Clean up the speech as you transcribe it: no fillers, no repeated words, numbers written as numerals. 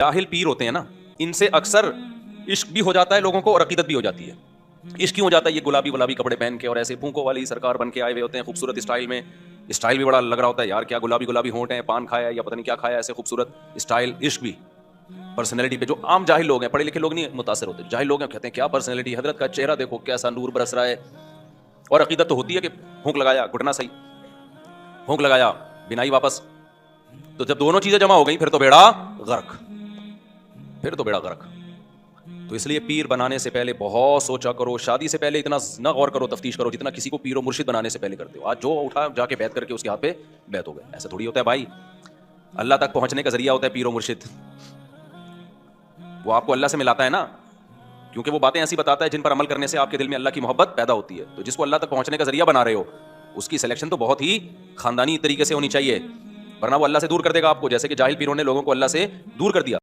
जाहिल पीर होते हैं ना, इनसे अक्सर इश्क भी हो जाता है लोगों को और अकीदत भी हो जाती है। इश्क क्यों हो जाता है? ये गुलाबी गुलाबी कपड़े पहन के और ऐसे फूंकों वाली सरकार बन के आए हुए होते हैं खूबसूरत स्टाइल में। स्टाइल भी बड़ा लग रहा होता है यार, क्या गुलाबी गुलाबी होंठ हैं, पान खाया है या पता नहीं क्या खाया है, ऐसे खूबसूरत स्टाइल। इश्क भी पर्सनैलिटी पे, जो आम जाहिल लोग हैं, पढ़े लिखे लोग नहीं मुतासर होते, जाहिल लोग हैं, कहते हैं क्या पर्सनैलिटी, हजरत का चेहरा देखो कैसा नूर बरस रहा है। और अकीदत तो होती है कि फूंक लगाया घुटना सही, फूंक लगाया बिनाई वापस। तो जब दोनों चीजें जमा हो गई फिर तो बेड़ा गर्क, फिर तो बेड़ा गर्क। तो इसलिए पीर बनाने से पहले बहुत सोचा करो, शादी से पहले इतना न गौर करो, तफ्तीश करो जितना किसी को पीर और मुर्शिद बनाने से पहले करते हो। आज जो उठा जाके बैत करके उसके हाथ पे बैत हो गए, ऐसा थोड़ी होता है भाई। अल्लाह तक पहुंचने का जरिया होता है पीर और मुर्शिद, वो आपको अल्लाह से मिलाता है ना, क्योंकि वो बातें ऐसी बताता है जिन पर अमल करने से आपके दिल में अल्लाह की मोहब्बत पैदा होती है। तो जिसको अल्लाह तक पहुंचने का जरिया बना रहे हो, उसकी सिलेक्शन तो बहुत ही खानदानी तरीके से होनी चाहिए, वरना वो अल्लाह से दूर कर देगा आपको, जैसे कि जाहिल पीरों ने लोगों को अल्लाह से दूर कर दिया।